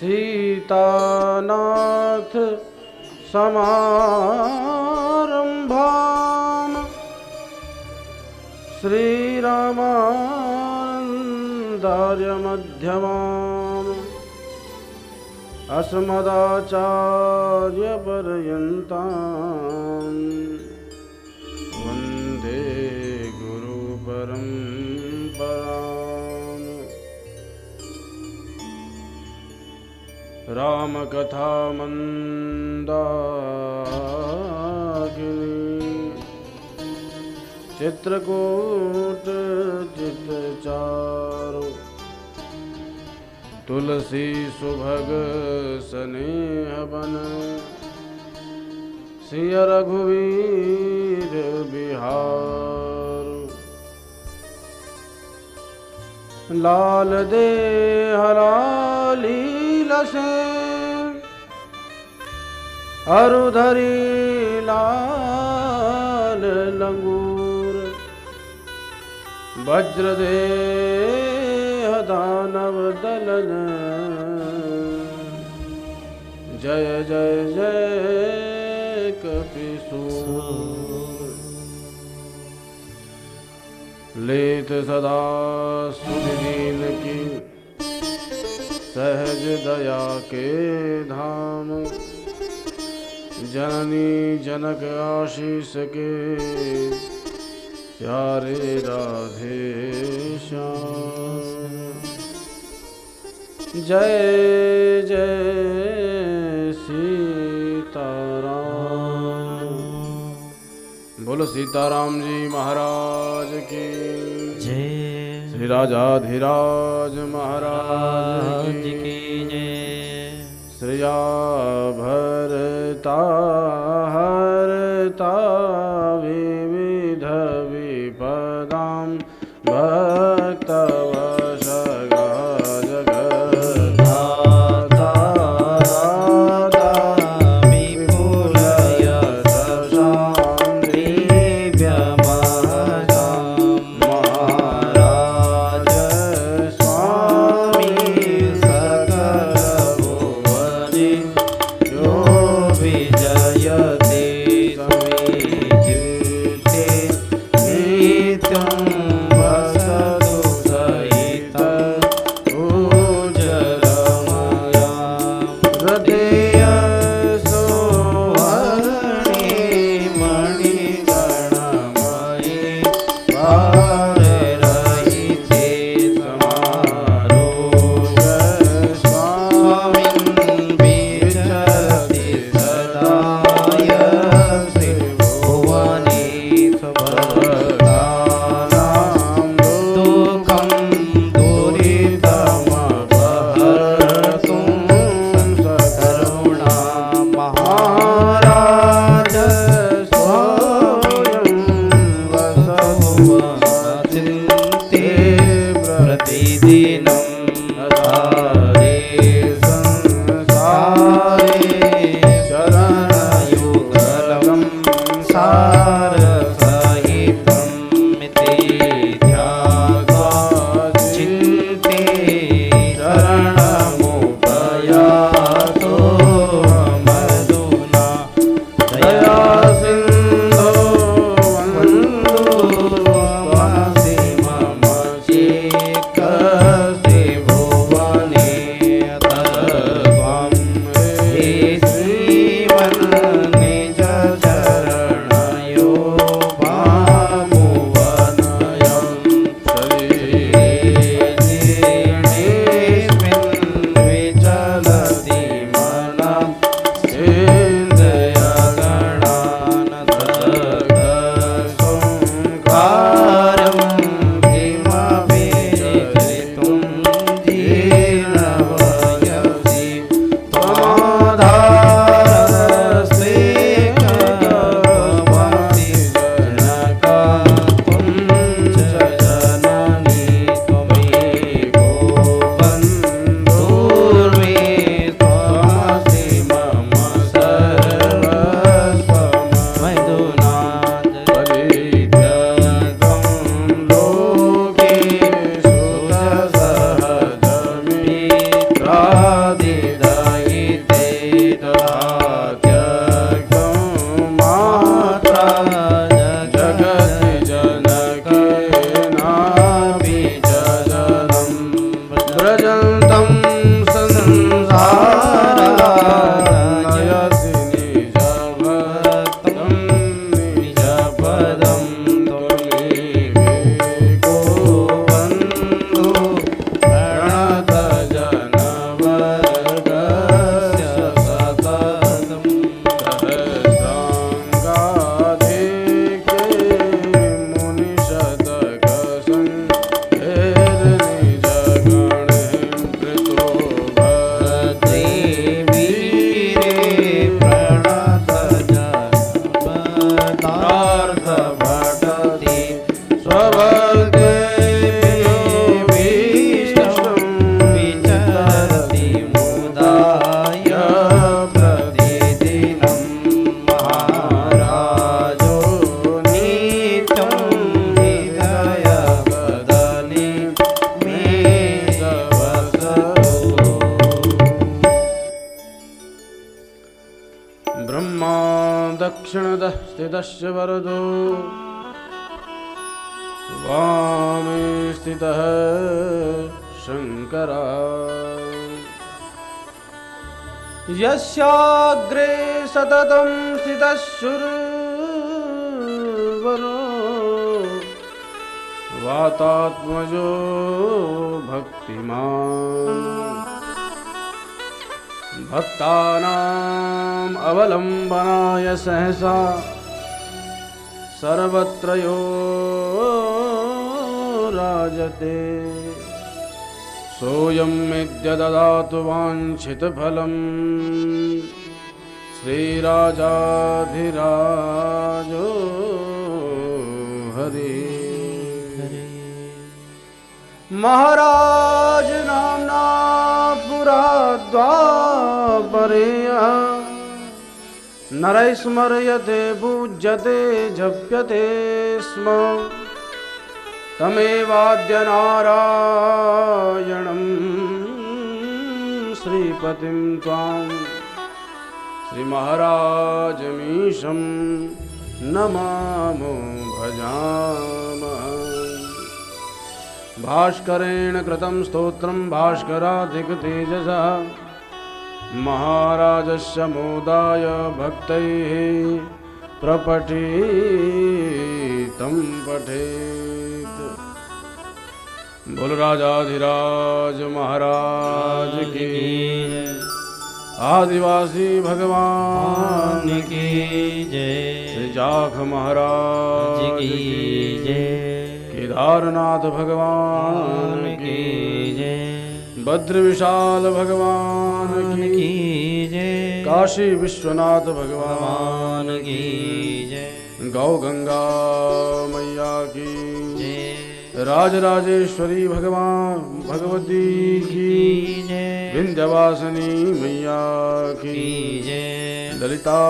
सीतानाथ समारंभाम श्रीरामानंदार्य मध्यमाम अस्मदाचार्य पर्यन्ताम वंदे गुरु परंपराम। राम कथा मंदाकिनी चित्रकूट चितचारु तुलसी सुभग स्नेह बन सिय रघुवीर बिहार। लाल देह लाली लसे अरुधरी लाल लंगूर वज्रदेह दानव दलन जय जय जय कपिसूर। लेत सदा सुदीन की सहज दया के धाम जननी जनक आशीष के प्यारे राधे श्याम। जय जय सीताराम। बोलो सीताराम जी महाराज की जय। श्री राजाधिराज महाराज की जय। श्रिया भरता हरता विविध विपदां भक्तवशगा जगद्धाता दाता विपुल यश शान्तिव्यमहतां महाराज स्वामी सकल भुवनि यो विजयते समीचिते नित्यं वसतु स्थितश्च वरदो वामे स्थितः शङ्करः यस्याग्रे सततं स्थितः शूरवरो वातात्मजो भक्तिमान् भक्तानाम् अवलम्बनाय सहसा सर्वत्र यो राजते सोऽयं मेद्य ददातु वाञ्छितफलं श्रीराजाधिराजो हरि महाराज नाम्ना पुरा द्वापरे नरैः स्मर्यते पूज्यते जप्यते स्म तमेवाद्य नारायणं श्रीपतिं त्वां श्रीमहाराजमीशं नमामो भजामः भास्करेण कृतं स्तोत्रं भास्कराधिकतेजसा महाराजस्य मोदाय भक्तैः प्रपठितं पठेत्। बोल राजाधिराज महाराज की आदिवासी भगवान की जय। श्री जाख महाराज की जय। केदारनाथ भगवान की जय। बद्र विशाल भगवान की जय। काशी विश्वनाथ भगवान की जय। गौ गंगा मैया की जय। राजराजेश्वरी भगवान भगवती की जय। विंध्यवासिनी मैया की जय। ललिता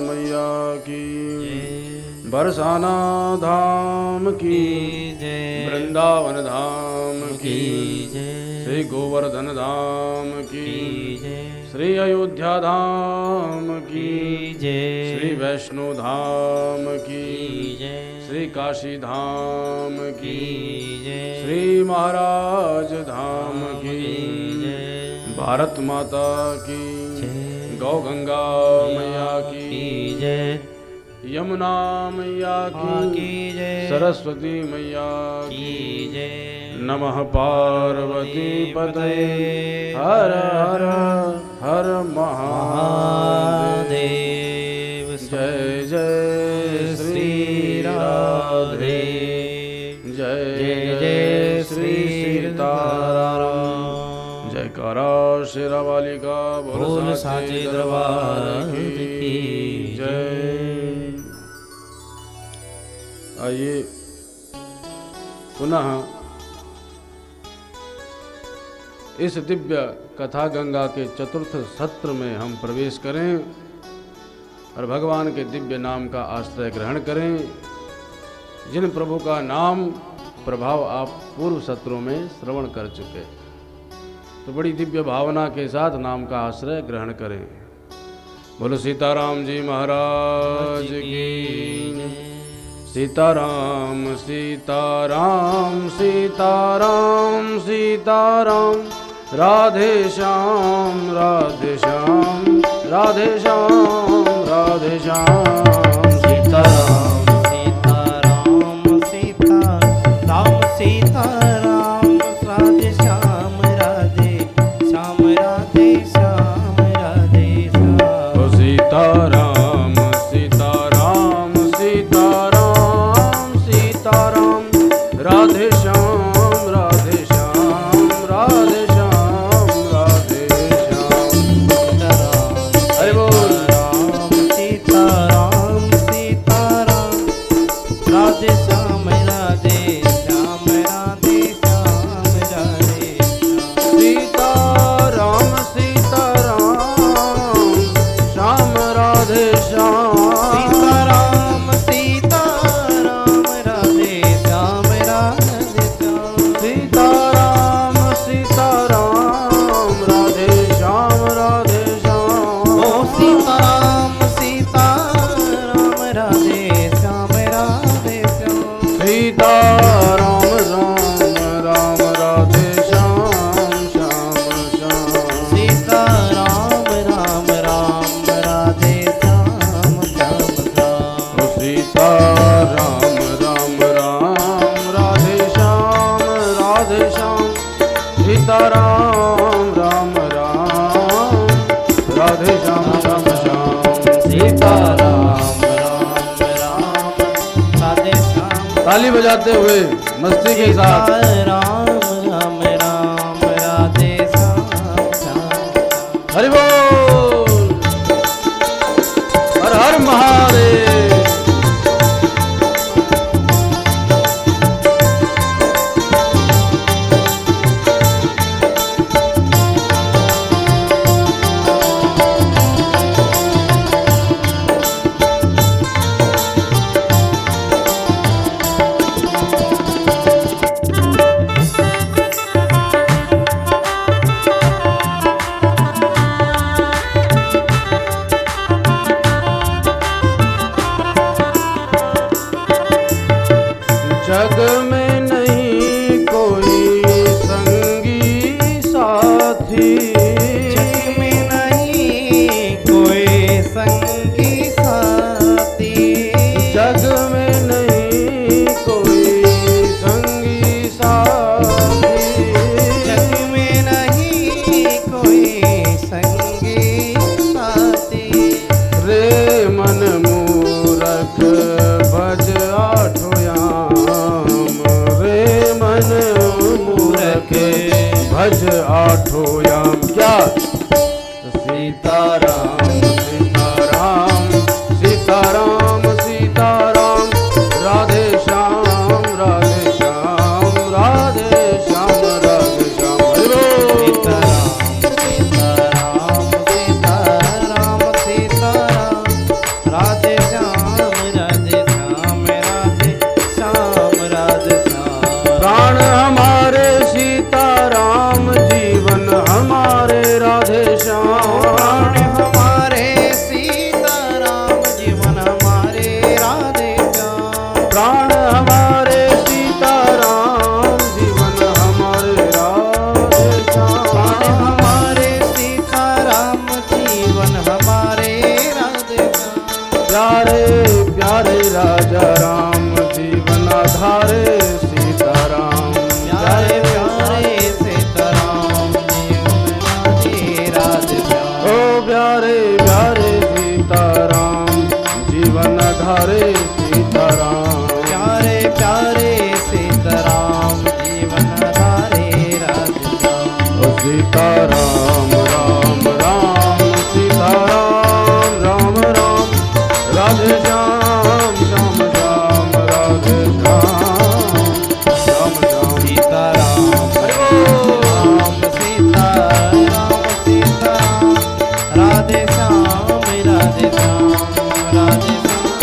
मैया की जय। बरसाना धाम की जय। वृंदावन धाम की जय। श्री गोवर्धन धाम की जय। श्री अयोध्या धाम की जय। श्री वैष्णो धाम की जय। श्री काशी धाम की जय। श्री महाराज धाम की जय। भारत माता की जय। गौ गंगा मैया की जय। यमुना मैया की जय। सरस्वती मैया की जय। नमः पार्वती पतये हर हर हर महादेव। जय जय श्री राधे जय जय श्री सीताराम। जयकारा शेरावाली का बोल साचे दरबार की जय। आइए पुनः इस दिव्य कथा गंगा के चतुर्थ सत्र में हम प्रवेश करें और भगवान के दिव्य नाम का आश्रय ग्रहण करें, जिन प्रभु का नाम प्रभाव आप पूर्व सत्रों में श्रवण कर चुके। तो बड़ी दिव्य भावना के साथ नाम का आश्रय ग्रहण करें। बोलो सीताराम जी महाराज की। सीताराम सीताराम सीताराम सीताराम राधे श्याम राधे श्याम राधे श्याम राधे श्याम। सीताराम सीताराम सीताराम सीताराम राधे श्याम राधे श्याम राधे श्याम राधे श्याम। सीताराम सीताराम सीताराम सीताराम राधे श्याम राधे श्याम राधे श्याम राधे श्याम। हरि बोल। सीताराम सीताराम राधे श्याम राधे श्याम राधे श्याम राधे सीताराम सीताराम श्याम राधे श्याम। सीताराम सीताराम राधे श्याम राधे सीताराम राम राम राधे श्याम श्याम श्याम सीताराम राम राम राधे श्याम। ताली बजाते हुए मस्ती के साथ राम राम राम राधे श्याम श्याम। हरि बोल हर हर महादेव। जग में नहीं कोई संगी साथी, जग में नहीं कोई संगी साथी, जग में नहीं कोई संगी साथी, जग में नहीं कोई संगी साथी। रे मन मूरख भज आठो याम, रे मन मूरख भज आठो याम। क्या सीताराम सीताराम सीताराम सीताराम राधे श्याम राधे श्याम राधे श्याम राधे श्याम। हरि बोल। सीताराम सीताराम सीताराम राधे श्याम राधे श्याम राधे श्याम राधे श्याम। प्राण हमारे सीताराम जीवन हमारे राधे श्याम। प्राण हमारे सीताराम जीवन हमारे राधे श्याम। प्राण हमारे सीताराम जीवन हमारे राधे श्याम। प्राण हमारे सीताराम जीवन हमारे राधे श्याम। प्यारे प्यारे राजा राम जीवन आधारे सीताराम। प्यारे प्यारे सीताराम जीवन राधे राधे श्याम। ओ प्यारे प्यारे सीताराम जीवन आधारे सीताराम। प्यारे प्यारे सीताराम जीवन धारे राधे श्याम। ओ सीताराम राम राम सीताराम राम राम राधे श्याम श्याम श्याम राधे श्याम श्याम श्याम। सीताराम राम सीताराम सीताराम राधे श्याम राधे श्याम राधे श्याम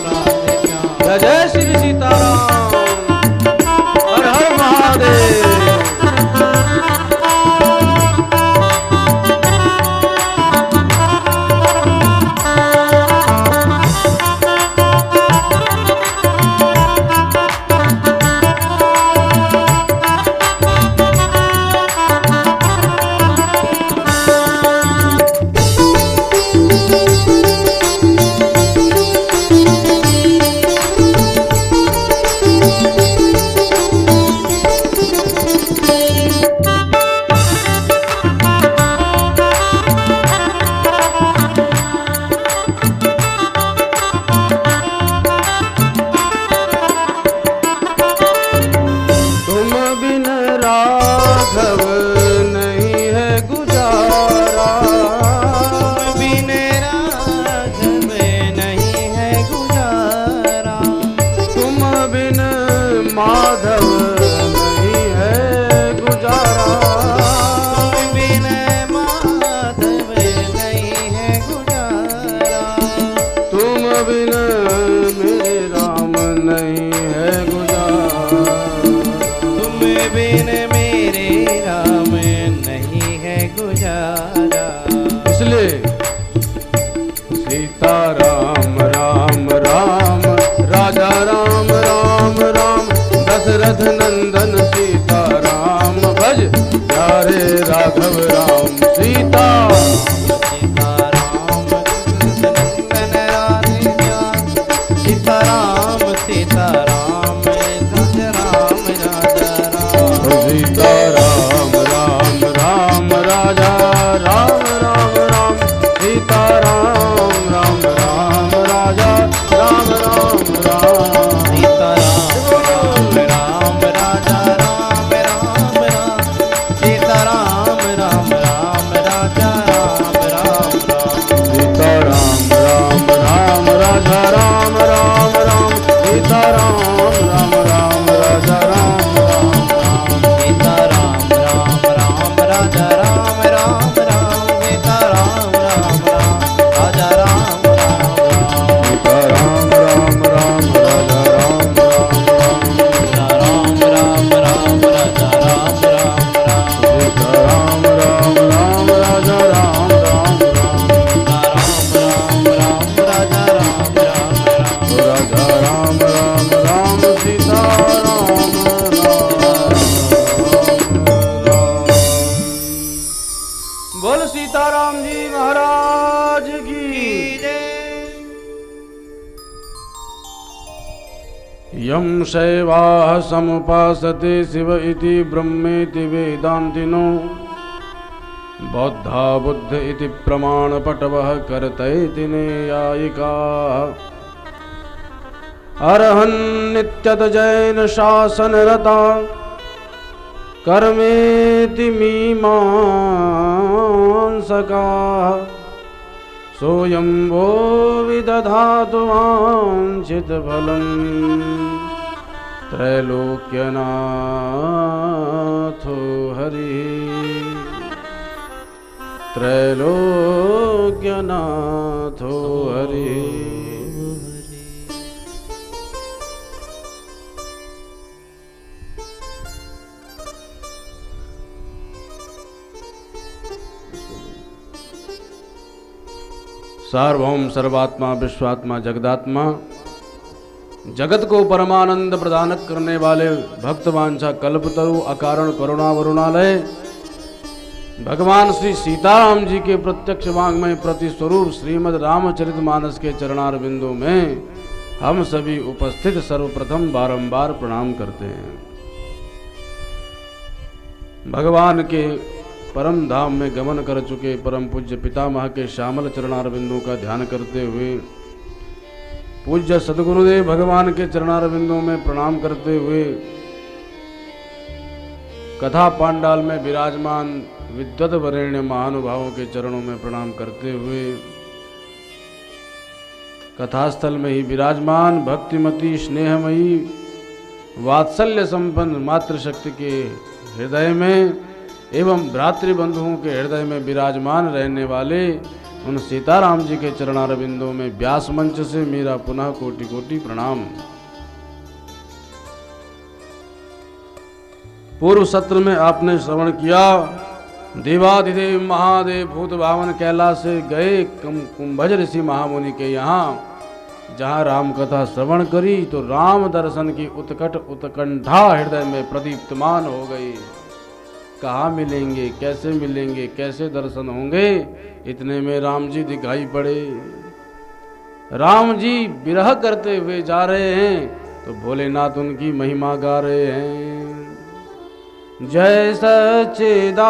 राधे श्याम। जय जय श्री सीताराम हर हर महादेव। तुम बिन राघव नहीं है गुजारा, बिन राघव नहीं है गुजारा। तुम बिन माधव नहीं है गुजारा, बिन माधव नहीं है गुजारा। तुम बिन मेरे राम नहीं है गुजारा। तुम बिन मेरे राम नहीं है गुजारा। इसलिए सीताराम राम राम राजा राम राम राम दशरथ नंदन सीताराम भज प्यारे राघव राम सीता। सीताराम नंदन राधे श्याम। सीताराम सीताराम राजा राम राजा राम। सीताराम राम शैवाः समुपासते शिव इति ब्रह्मेति वेदान्तिनो बौद्धा बुद्ध इति प्रमाणपटवः कर्तयति नैयायिकाः अर्हन्नित्यत जैन शासनरता कर्मेति मीमांसकाः सोऽयं वो विदधातु वाञ्छितफलम् त्रैलोक्यनाथो हरिः त्रैलोक्यनाथो हरिः। सार्वभौम सर्वात्मा विश्वात्मा जगदात्मा जगत को परमानंद प्रदान करने वाले भक्तवांछा कल्पतरु अकारण करुणा वरुणालय भगवान श्री सीताराम जी के प्रत्यक्ष वांग्मय प्रति स्वरूप श्रीमद् रामचरितमानस के चरणार बिंदु में हम सभी उपस्थित सर्वप्रथम बारंबार प्रणाम करते हैं। भगवान के परम धाम में गमन कर चुके परम पूज्य पितामह के श्यामल चरणार बिंदु का ध्यान करते हुए पूज्य सदगुरुदेव भगवान के चरणार बिंदु में प्रणाम करते हुए कथा पांडाल में विराजमान विद्वत वरेण्य महानुभावों के चरणों में प्रणाम करते हुए कथास्थल में ही विराजमान भक्तिमती स्नेहमयी वात्सल्य संपन्न मातृशक्ति के हृदय में एवं भ्रातृबंधुओं के हृदय में विराजमान रहने वाले उन सीताराम जी के चरणार बिंदों में व्यास मंच से मेरा पुनः कोटि कोटि प्रणाम। पूर्व सत्र में आपने श्रवण किया देवाधिदेव महादेव भूत भावन कैलाश से गए कुंभज ऋषि महामुनि के यहाँ, जहाँ राम कथा श्रवण करी तो राम दर्शन की उत्कट उत्कंठा हृदय में प्रदीप्तमान हो गई। कहाँ मिलेंगे, कैसे दर्शन होंगे, इतने में राम जी दिखाई पड़े। राम जी विरह करते हुए जा रहे हैं तो भोलेनाथ उनकी महिमा गा रहे हैं। जय सच्चिदानंद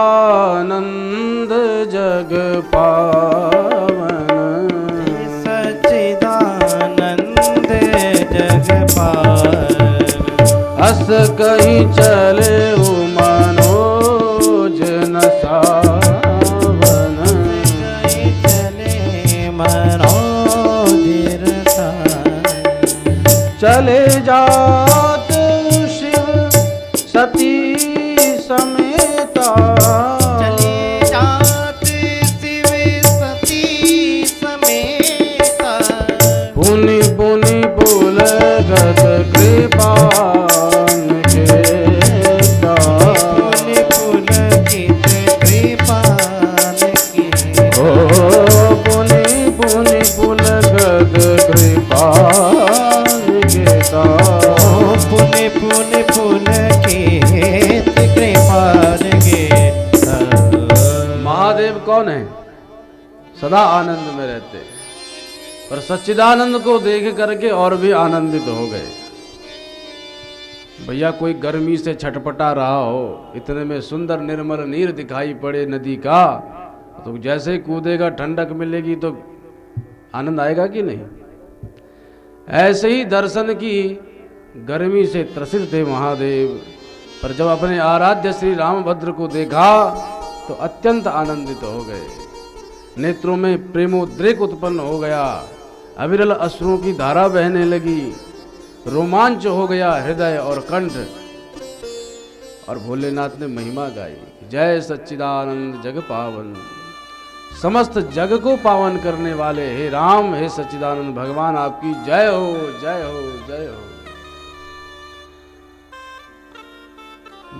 जग पावन, सच्चिदानंद जग पावन, अस कहीं चले हो मनोज न सावन, कहीं चले मनोज चले जात शिव सती समेता, चले जात शिव सती समेता, पुनि पुनि पुलगत कृपा कौन है? सदा आनंद में रहते, पर सच्चिदानंद को देख करके और भी आनंदित हो गए। भैया कोई गर्मी से छटपटा रहा हो, इतने में सुंदर निर्मल नीर दिखाई पड़े नदी का, तो जैसे ही कूदेगा ठंडक मिलेगी तो आनंद आएगा कि नहीं? ऐसे ही दर्शन की गर्मी से त्रसित थे महादेव, पर जब अपने आराध्य श्री रामभद्र को देखा तो अत्यंत आनंदित हो गए। नेत्रों में प्रेमोद्रेक उत्पन्न हो गया, अविरल अश्रुओं की धारा बहने लगी, रोमांच हो गया हृदय और कंठ, और भोलेनाथ ने महिमा गाई। जय सच्चिदानंद जग पावन, समस्त जग को पावन करने वाले हे राम, हे सच्चिदानंद भगवान, आपकी जय हो, जय हो, जय हो।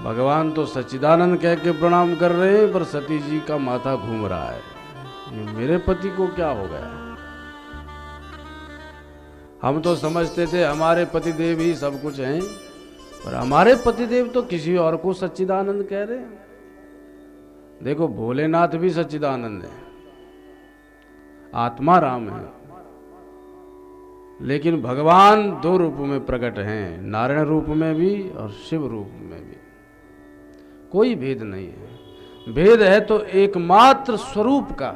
भगवान तो सच्चिदानंद कह के प्रणाम कर रहे हैं, पर सती जी का माथा घूम रहा है, मेरे पति को क्या हो गया? हम तो समझते थे हमारे पतिदेव ही सब कुछ हैं, पर हमारे पतिदेव तो किसी और को सच्चिदानंद कह रहे हैं। देखो भोलेनाथ भी सच्चिदानंद है, आत्मा राम है, लेकिन भगवान दो रूपों में प्रकट हैं, नारायण रूप में भी और शिव रूप में भी। कोई भेद नहीं है। भेद है तो एकमात्र स्वरूप का।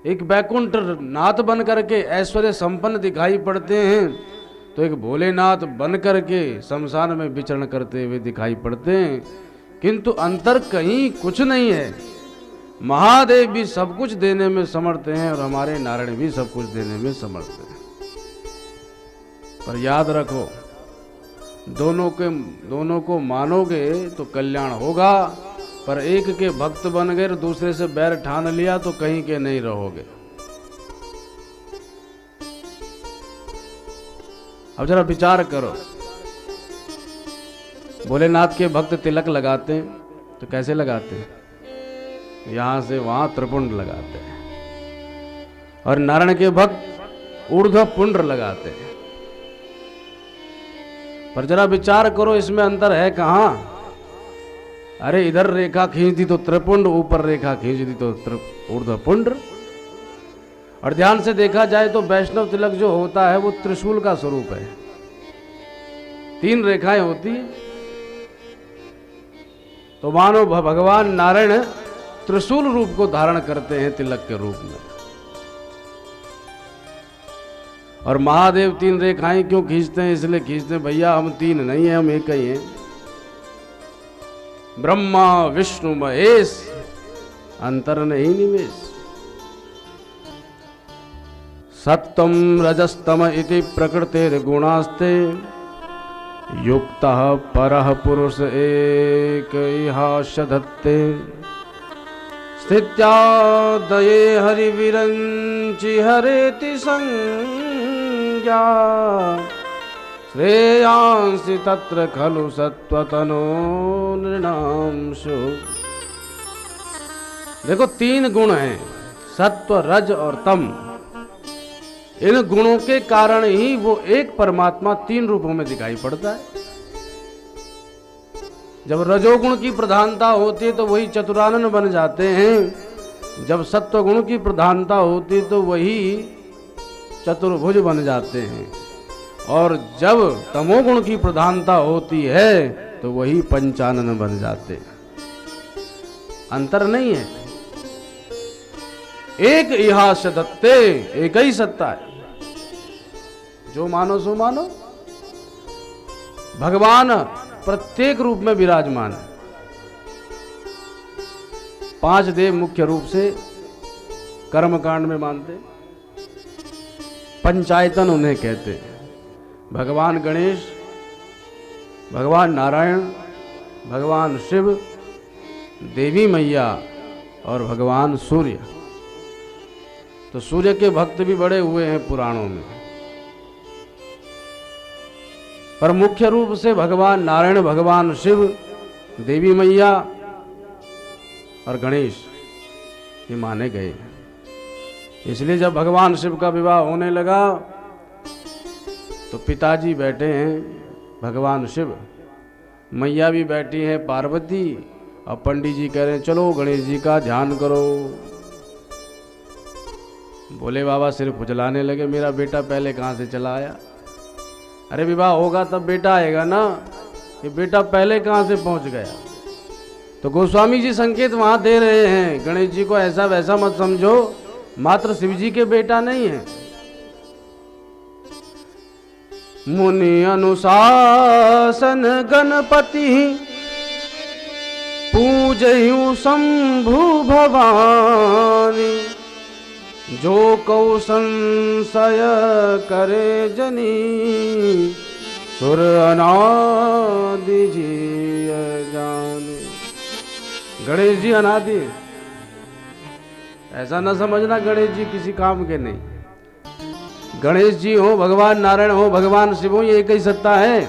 एक वैकुंठ नाथ बन करके ऐश्वर्य संपन्न दिखाई पड़ते हैं, तो एक भोलेनाथ बन करके शमशान में विचरण करते हुए दिखाई पड़ते हैं, किंतु अंतर कहीं कुछ नहीं है। महादेव भी सब कुछ देने में समर्थ हैं और हमारे नारायण भी सब कुछ देने में समर्थ हैं। पर याद रखो, दोनों को मानोगे तो कल्याण होगा, पर एक के भक्त बन गए और दूसरे से बैर ठान लिया तो कहीं के नहीं रहोगे। अब जरा विचार करो, भोलेनाथ के भक्त तिलक लगाते हैं तो कैसे लगाते हैं? यहां से वहां त्रिपुंड लगाते हैं, और नारायण के भक्त ऊर्ध्व पुंड लगाते हैं। पर जरा विचार करो, इसमें अंतर है कहां? अरे इधर रेखा खींच दी तो त्रिपुंड, ऊपर रेखा खींच दी तो ऊर्ध्व पुंड। और ध्यान से देखा जाए तो वैष्णव तिलक जो होता है वो त्रिशूल का स्वरूप है। 3 रेखाएं होती हैं, तो मानो भगवान नारायण त्रिशूल रूप को धारण करते हैं तिलक के रूप में। और महादेव 3 रेखाएं क्यों खींचते हैं? इसलिए खींचते हैं भैया हम 3 नहीं हैं, हम एक ही हैं। ब्रह्मा विष्णु महेश, अंतर नहीं निवेश। सत्वं रजस्तम इति प्रकृतिर्गुणास्ते, युक्तः परः पुरुष एक इहाश धत्ते। स्थित्यादये हरिविरंचि हरेति संज्ञा, श्रेयांसि तत्र खलु सत्वतनो नृणांशु। देखो 3 गुण हैं, सत्व रज और तम। इन गुणों के कारण ही वो एक परमात्मा 3 रूपों में दिखाई पड़ता है। जब रजोगुण की प्रधानता होती है तो वही चतुरानन बन जाते हैं। जब सत्वगुण की प्रधानता होती है तो वही चतुर्भुज बन जाते हैं। और जब तमोगुण की प्रधानता होती है तो वही पंचानन बन जाते हैं। अंतर नहीं है। एक इहास दत्ते, एक ही सत्ता है। जो मानो सो मानो। भगवान प्रत्येक रूप में विराजमान है। 5 देव मुख्य रूप से कर्मकांड में मानते, पंचायतन उन्हें कहते हैं। भगवान गणेश, भगवान नारायण, भगवान शिव, देवी मैया और भगवान सूर्य। तो सूर्य के भक्त भी बड़े हुए हैं पुराणों में, पर मुख्य रूप से भगवान नारायण, भगवान शिव, देवी मैया और गणेश ये माने गए। इसलिए जब भगवान शिव का विवाह होने लगा तो पिताजी बैठे हैं भगवान शिव, मैया भी बैठी हैं पार्वती, और पंडित जी कह रहे हैं चलो गणेश जी का ध्यान करो। भोले बाबा सिर खुजलाने लगे, मेरा बेटा पहले कहाँ से चला आया? अरे विवाह होगा तब बेटा आएगा ना, ये बेटा पहले कहाँ से पहुंच गया? तो गोस्वामी जी संकेत वहां दे रहे हैं, गणेश जी को ऐसा वैसा मत समझो, मात्र शिव जी के बेटा नहीं है। मुनि अनुशासन गणपति, पूजयु शंभु भवानी। जो कौ संशय करे जनी, सुर अनादि जी जाने। गणेश जी अनादि, ऐसा न समझना गणेश जी किसी काम के नहीं। गणेश जी हो, भगवान नारायण हो, भगवान शिव हो, ये एक ही सत्ता है।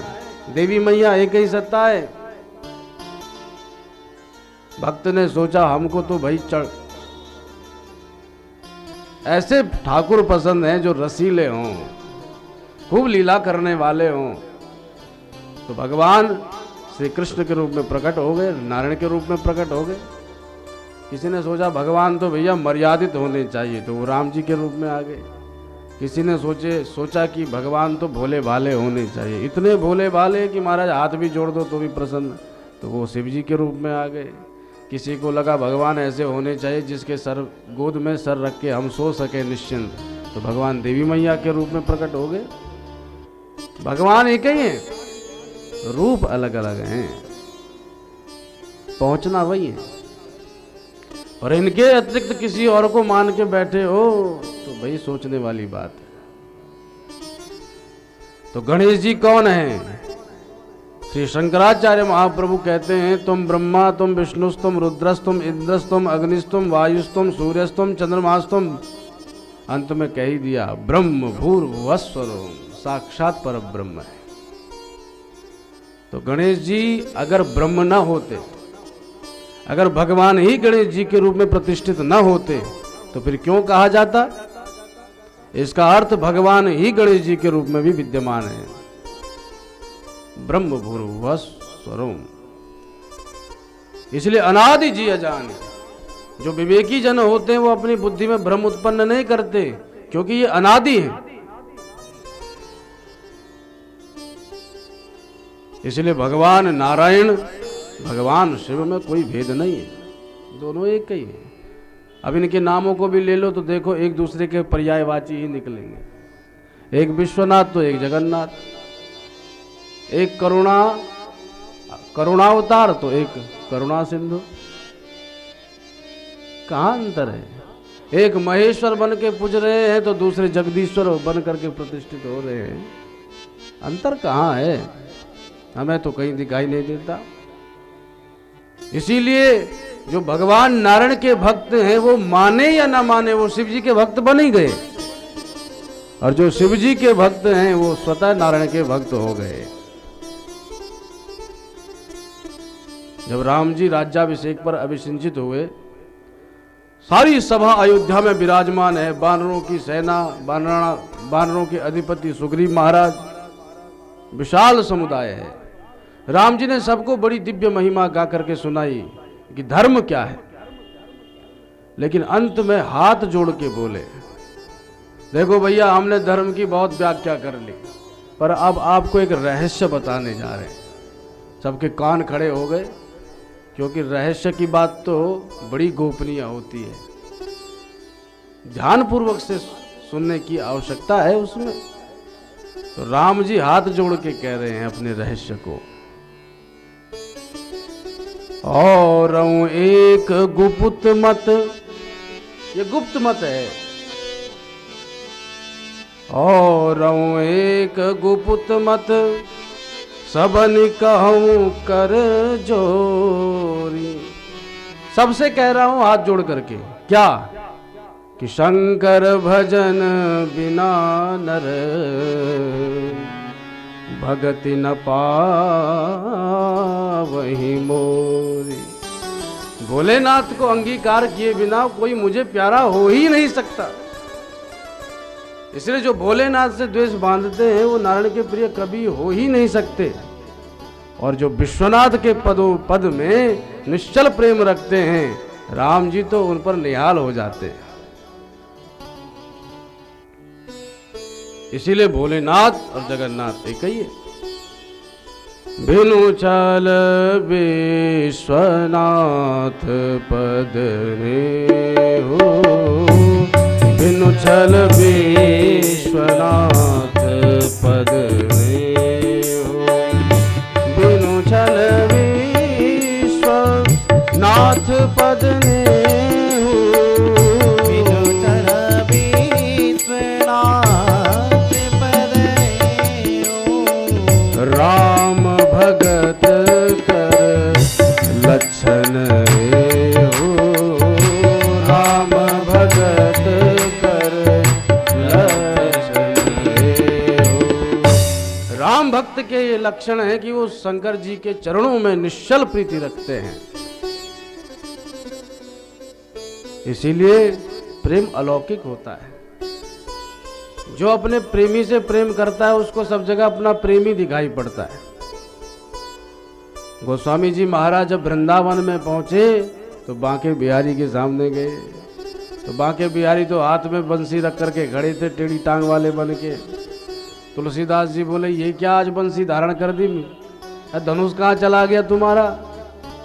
देवी मैया एक ही सत्ता है। भक्त ने सोचा हमको तो भाई ऐसे ठाकुर पसंद हैं जो रसीले हों, खूब लीला करने वाले हों। तो भगवान श्री कृष्ण के रूप में प्रकट हो गए, नारायण के रूप में प्रकट हो गए। किसी ने सोचा भगवान तो भैया मर्यादित होने चाहिए, तो वो राम जी के रूप में आ गए। किसी ने सोचा कि भगवान तो भोले भाले होने चाहिए, इतने भोले भाले कि महाराज हाथ भी जोड़ दो तो भी प्रसन्न, तो वो शिव जी के रूप में आ गए। किसी को लगा भगवान ऐसे होने चाहिए जिसके सर गोद में सर रख के हम सो सके निश्चिंत, तो भगवान देवी मैया के रूप में प्रकट हो गए। भगवान एक ही हैं, रूप अलग अलग हैं, पहुंचना वही है। और इनके अतिरिक्त किसी और को मान के बैठे हो तो भाई सोचने वाली बात है। तो गणेश जी कौन है? श्री शंकराचार्य महाप्रभु कहते हैं, तुम ब्रह्मा, तुम विष्णुस, तुम रुद्रस, तुम इंद्रस, तुम अग्निस, तुम वायुस, तुम सूर्यस, तुम चंद्रमास, तुम, अंत में कह ही दिया ब्रह्म भूर्भुवस्वरो, साक्षात पर ब्रह्म है। तो गणेश जी अगर ब्रह्म न होते, अगर भगवान ही गणेश जी के रूप में प्रतिष्ठित न होते, तो फिर क्यों कहा जाता? इसका अर्थ भगवान ही गणेश जी के रूप में भी विद्यमान है। ब्रह्म भूर्भुवस्वरम्, इसलिए अनादि जी अजान। जो विवेकी जन होते हैं वो अपनी बुद्धि में भ्रम उत्पन्न नहीं करते, क्योंकि ये अनादि है। इसलिए भगवान नारायण, भगवान शिव में कोई भेद नहीं है, दोनों एक ही है। अब इनके नामों को भी ले लो तो देखो एक दूसरे के पर्यायवाची ही निकलेंगे। एक विश्वनाथ तो एक जगन्नाथ, एक करुणावतार तो एक करुणा सिंधु, कहाँ अंतर है? एक महेश्वर बन के पूज रहे हैं तो दूसरे जगदीश्वर बन करके प्रतिष्ठित हो रहे हैं, अंतर कहाँ है? हमें तो कहीं दिखाई नहीं देता। इसीलिए जो भगवान नारायण के भक्त हैं वो माने या ना माने वो शिव जी के भक्त बन ही गए, और जो शिव जी के भक्त हैं वो स्वतः नारायण के भक्त हो गए। जब राम जी राज्याभिषेक पर अभिषिंचित हुए, सारी सभा अयोध्या में विराजमान है, वानरों की सेना, वानरों के अधिपति सुग्रीव महाराज, विशाल समुदाय है। राम जी ने सबको बड़ी दिव्य महिमा गा करके सुनाई कि धर्म क्या है, लेकिन अंत में हाथ जोड़ के बोले, देखो भैया हमने धर्म की बहुत व्याख्या कर ली, पर अब आपको एक रहस्य बताने जा रहे हैं। सबके कान खड़े हो गए, क्योंकि रहस्य की बात तो बड़ी गोपनीय होती है, ध्यानपूर्वक से सुनने की आवश्यकता है उसमें। तो राम जी हाथ जोड़ के कह रहे हैं अपने रहस्य को, और एक गुप्त मत, ये गुप्त मत है, और एक गुप्त मत सबन कहूं कर जोरी। सबसे कह रहा हूं हाथ जोड़ करके, क्या कि शंकर भजन बिना नर भगति न पावहि मोरी। भोलेनाथ को अंगीकार किए बिना कोई मुझे प्यारा हो ही नहीं सकता। इसलिए जो भोलेनाथ से द्वेष बांधते हैं वो नारायण के प्रिय कभी हो ही नहीं सकते, और जो विश्वनाथ के पद में निश्चल प्रेम रखते हैं, राम जी तो उन पर निहाल हो जाते हैं। इसीलिए भोलेनाथ और जगन्नाथ एक ही है। बिनु चल विश्वनाथ पद में हो, बिनु चल विश्वनाथ पद में हो, बिनु चल विश्वनाथ पद में हो, बिनु चल विश्वनाथ पद में हो। राम भगत कर लक्षण हो, राम भगत कर लक्षण हो। राम भक्त के ये लक्षण है कि वो शंकर जी के चरणों में निश्चल प्रीति रखते हैं। इसीलिए प्रेम अलौकिक होता है। जो अपने प्रेमी से प्रेम करता है उसको सब जगह अपना प्रेमी दिखाई पड़ता है। गोस्वामी जी महाराज जब वृंदावन में पहुंचे तो बांके बिहारी के सामने गए, तो बांके बिहारी तो हाथ में बंसी रख करके खड़े थे, टेढ़ी टांग वाले बन के। तुलसीदास जी बोले ये क्या आज बंसी धारण कर दी, धनुष कहाँ चला गया तुम्हारा।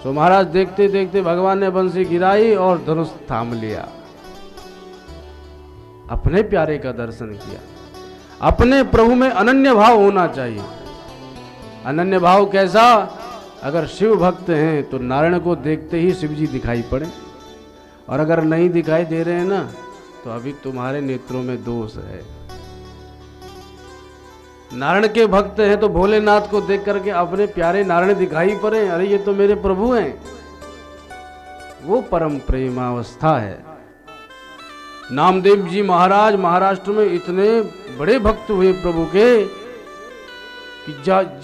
तो महाराज देखते देखते भगवान ने बंसी गिराई और धनुष थाम लिया। अपने प्यारे का दर्शन किया। अपने प्रभु में अनन्य भाव होना चाहिए। अनन्य भाव कैसा? अगर शिव भक्त हैं तो नारायण को देखते ही शिव जी दिखाई पड़े, और अगर नहीं दिखाई दे रहे हैं ना तो अभी तुम्हारे नेत्रों में दोष है। नारायण के भक्त हैं तो भोलेनाथ को देख करके अपने प्यारे नारायण दिखाई पड़े, अरे ये तो मेरे प्रभु हैं। वो परम प्रेमावस्था है। नामदेव जी महाराज महाराष्ट्र में इतने बड़े भक्त हुए प्रभु के कि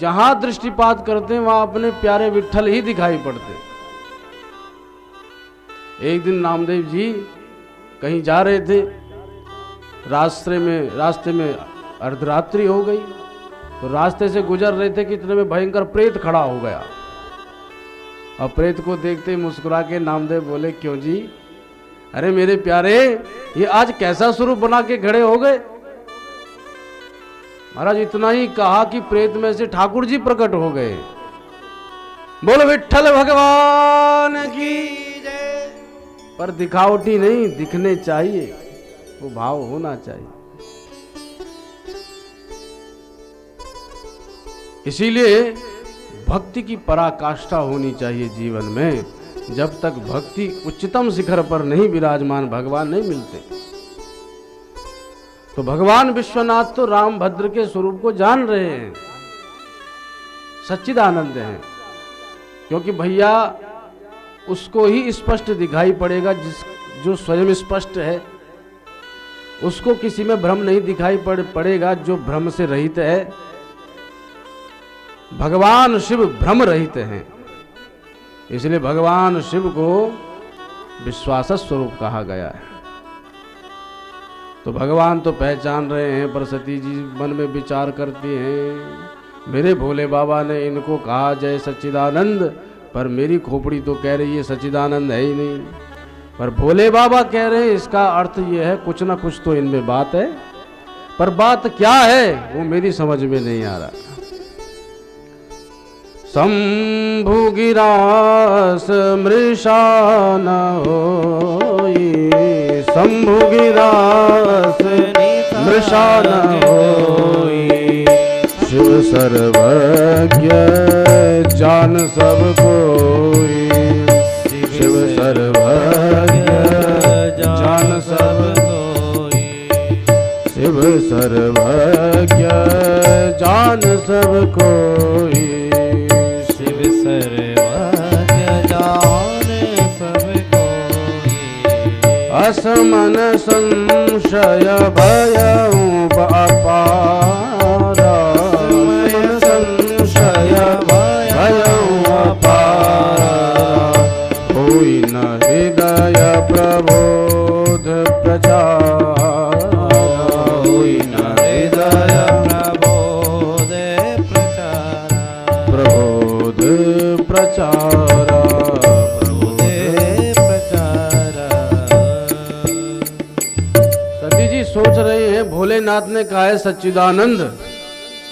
जहां दृष्टिपात करते हैं वहां अपने प्यारे विठ्ठल ही दिखाई पड़ते। एक दिन नामदेव जी कहीं जा रहे थे, रास्ते में अर्धरात्रि हो गई, तो रास्ते से गुजर रहे थे कि इतने में भयंकर प्रेत खड़ा हो गया। और प्रेत को देखते ही मुस्कुरा के नामदेव बोले, क्यों जी? अरे मेरे प्यारे, ये आज कैसा स्वरूप बना के खड़े हो गए? महाराज इतना ही कहा कि प्रेत में से ठाकुर जी प्रकट हो गए। बोलो विठ्ठल भगवान की जय। पर दिखावटी नहीं, दिखने चाहिए, वो भाव होना चाहिए। इसीलिए भक्ति की पराकाष्ठा होनी चाहिए जीवन में। जब तक भक्ति उच्चतम शिखर पर नहीं विराजमान, भगवान नहीं मिलते। तो भगवान विश्वनाथ तो राम भद्र के स्वरूप को जान रहे हैं, सच्चिदानंद हैं, क्योंकि भैया उसको ही स्पष्ट दिखाई पड़ेगा जो स्वयं स्पष्ट है। उसको किसी में भ्रम नहीं दिखाई पड़ेगा जो भ्रम से रहित है। भगवान शिव भ्रम रहित हैं, इसलिए भगवान शिव को विश्वास स्वरूप कहा गया है। तो भगवान तो पहचान रहे हैं, पर सती जी मन में विचार करती हैं, मेरे भोले बाबा ने इनको कहा जय सच्चिदानंद, पर मेरी खोपड़ी तो कह रही है सच्चिदानंद है ही नहीं। पर भोले बाबा कह रहे हैं इसका अर्थ ये है कुछ ना कुछ तो इनमें बात है, पर बात क्या है वो मेरी समझ में नहीं आ रहा। शंभु गिरास मृषा न होई, शंभु गिरास मृषा न होई, शिव सर्वज्ञ जान सब कोई, शिव सर्वज्ञ जान सब कोई, शिव सर्वज्ञ जान सब कोई, शिव सर्वज्ञ जान सब कोई, असमन संशय भयउ अपारा, संशय भयउ अपारा, होई न हृदय प्रबोध प्रचार, होई न हृदय प्रबोध प्रचार, प्रबोध प्रचार, प्रबोध प्रचार। सती जी सोच रहे हैं भोलेनाथ ने कहा है सच्चिदानंद,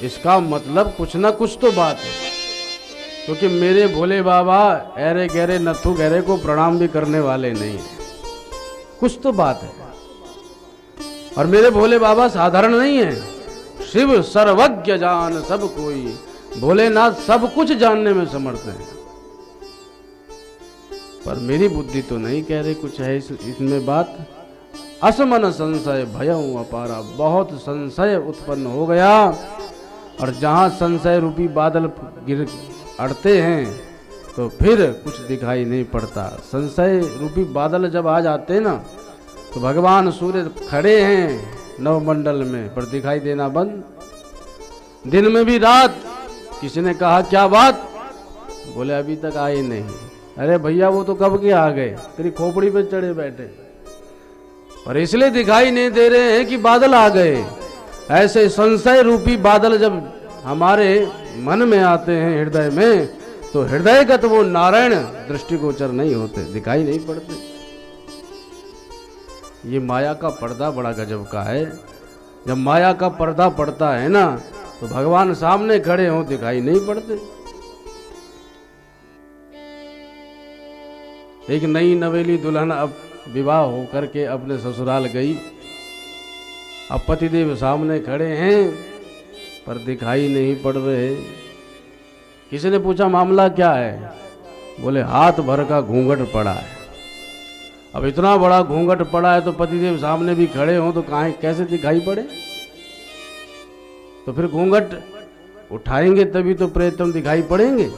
इसका मतलब कुछ ना कुछ तो बात है, क्योंकि मेरे भोले बाबा ऐरे गहरे नथु गहरे को प्रणाम भी करने वाले नहीं है, कुछ तो बात है। और मेरे भोले बाबा साधारण नहीं है, शिव सर्वज्ञ जान सब कोई, भोलेनाथ सब कुछ जानने में समर्थ है। पर मेरी बुद्धि तो नहीं कह रही कुछ है इसमें बात। असमन संशय भयउ अपारा, बहुत संशय उत्पन्न हो गया, और जहां संशय रूपी बादल गिर अड़ते हैं तो फिर कुछ दिखाई नहीं पड़ता। संशय रूपी बादल जब आ जाते ना तो भगवान सूर्य खड़े हैं नवमंडल में, पर दिखाई देना बंद। दिन में भी रात, किसी ने कहा क्या बात, बोले अभी तक आए नहीं। अरे भैया वो तो कब के आ गए, तेरी खोपड़ी पे चढ़े बैठे, और इसलिए दिखाई नहीं दे रहे हैं कि बादल आ गए। ऐसे संशय रूपी बादल जब हमारे मन में आते हैं हृदय में, तो हृदयगत वो नारायण दृष्टिगोचर नहीं होते, दिखाई नहीं पड़ते। ये माया का पर्दा बड़ा गजब का है। जब माया का पर्दा पड़ता है ना तो भगवान सामने खड़े हों दिखाई नहीं पड़ते। एक नई नवेली दुल्हन अब विवाह होकर के अपने ससुराल गई। अब पतिदेव सामने खड़े हैं पर दिखाई नहीं पड़ रहे। किसी ने पूछा मामला क्या है? बोले हाथ भर का घूंघट पड़ा है। अब इतना बड़ा घूंघट पड़ा है तो पतिदेव सामने भी खड़े हों तो कहाँ कैसे दिखाई पड़े? तो फिर घूंघट उठाएंगे तभी तो प्रियतम दिखाई पड़ेंगे।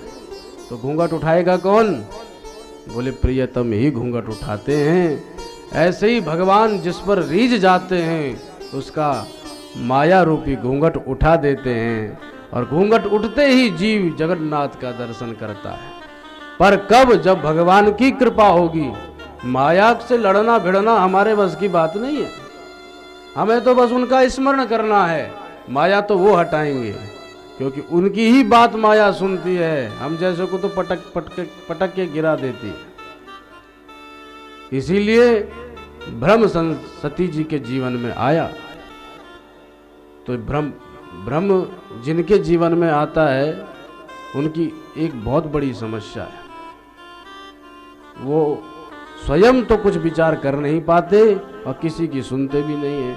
तो घूंघट उठाएगा कौन? बोले प्रियतम ही घूंघट उठाते हैं। ऐसे ही भगवान जिस पर रीझ जाते हैं उसका माया रूपी घूंघट उठा देते हैं और घूंघट उठते ही जीव जगन्नाथ का दर्शन करता है। पर कब? जब भगवान की कृपा होगी। माया से लड़ना भिड़ना हमारे बस की बात नहीं है। हमें तो बस उनका स्मरण करना है। माया तो वो हटाएंगे क्योंकि उनकी ही बात माया सुनती है। हम जैसे को तो पटक के गिरा देती है। इसीलिए भ्रम सती जी के जीवन में आया। तो भ्रम जिनके जीवन में आता है उनकी एक बहुत बड़ी समस्या है। वो स्वयं तो कुछ विचार कर नहीं पाते और किसी की सुनते भी नहीं है।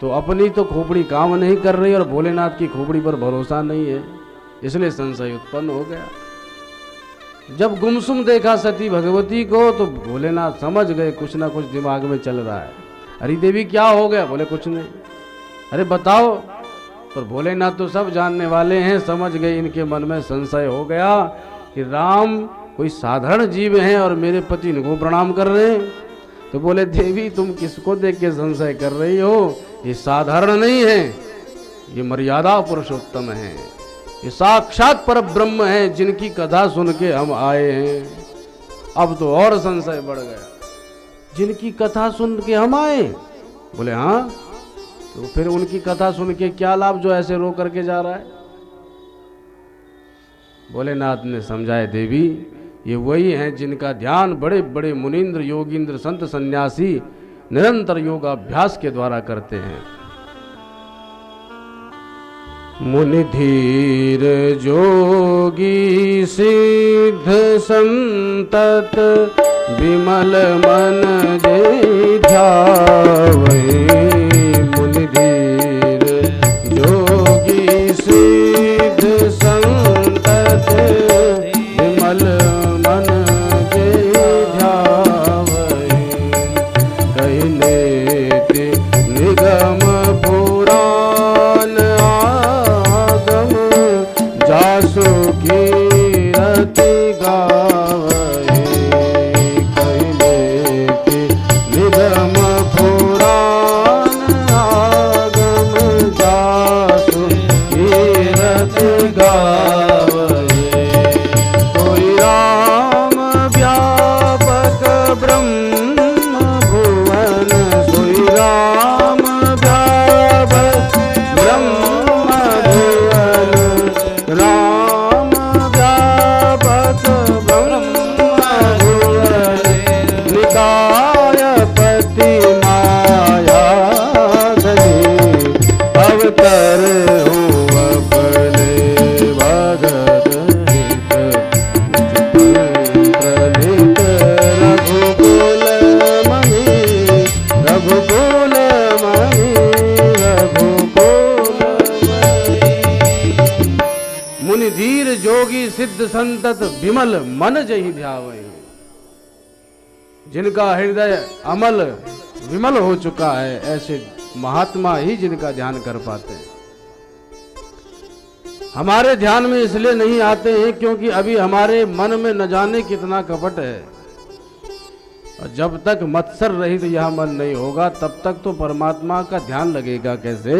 तो अपनी तो खोपड़ी काम नहीं कर रही और भोलेनाथ की खोपड़ी पर भरोसा नहीं है, इसलिए संशय उत्पन्न हो गया। जब गुमसुम देखा सती भगवती को तो भोलेनाथ समझ गए कुछ ना कुछ दिमाग में चल रहा है। अरे देवी क्या हो गया? बोले कुछ नहीं। अरे बताओ। पर भोलेनाथ तो सब जानने वाले हैं, समझ गए इनके मन में संशय हो गया कि राम कोई साधारण जीव हैं और मेरे पति इनको प्रणाम कर रहे हैं। तो बोले देवी तुम किसको देख के संशय कर रही हो? ये साधारण नहीं है, ये मर्यादा पुरुषोत्तम है, ये साक्षात पर ब्रह्म है जिनकी कथा सुन के हम आए हैं। अब तो और संशय बढ़ गया। जिनकी कथा सुन के हम आए? बोले हाँ। तो फिर उनकी कथा सुन के क्या लाभ जो ऐसे रो करके जा रहा है? भोलेनाथ ने समझाए देवी ये वही हैं जिनका ध्यान बड़े बड़े मुनींद्र योगींद्र संत सन्यासी निरंतर योगाभ्यास के द्वारा करते हैं। मुनि धीर जोगी सिद्ध संतत विमल मन जे ध्यावै। मुनि धीर जोगी सिद्ध संतत विमल मन जे ध्यावै। कहने निगम पुराण आगम जासु कीरति गावै। कहने निगम पुराण आगम जासु कीरति गावै। कोई राम व्यापक ब्रह्म भुवन, सोई राम व्यापक ब्रह्म भुवन, राम व्यापक ब्रह्म भुवन। निकाय पति माया धनी, अवतर हूँ अपने भगत हित। प्रलित रघुकुल मणि, रघुकुल मणि, रघुकुल मणि। मुनि धीर जोगी सिद्ध संतत विमल मन जहि ध्यावै। जिनका हृदय अमल विमल हो चुका है ऐसे महात्मा ही जिनका ध्यान कर पाते हैं। हमारे ध्यान में इसलिए नहीं आते हैं क्योंकि अभी हमारे मन में न जाने कितना कपट है। और जब तक मत्सर रहित यह मन नहीं होगा तब तक तो परमात्मा का ध्यान लगेगा कैसे?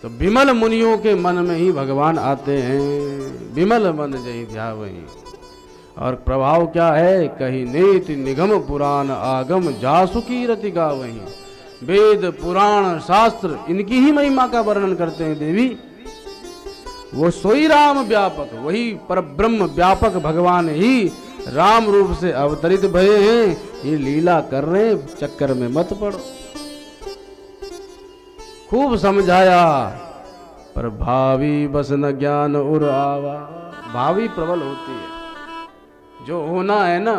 तो विमल मुनियों के मन में ही भगवान आते हैं। विमल मन जहि ध्यावै। और प्रभाव क्या है? कही नीति निगम पुराण आगम जासु कीरति गावै। वेद पुराण शास्त्र इनकी ही महिमा का वर्णन करते हैं देवी। वो सोई राम व्यापक, वही परब्रह्म व्यापक भगवान ही राम रूप से अवतरित भये हैं, ये लीला कर रहे हैं, चक्कर में मत पड़ो। खूब समझाया पर भावी बस न ज्ञान उर आवा। भावी प्रबल होती है, जो होना है ना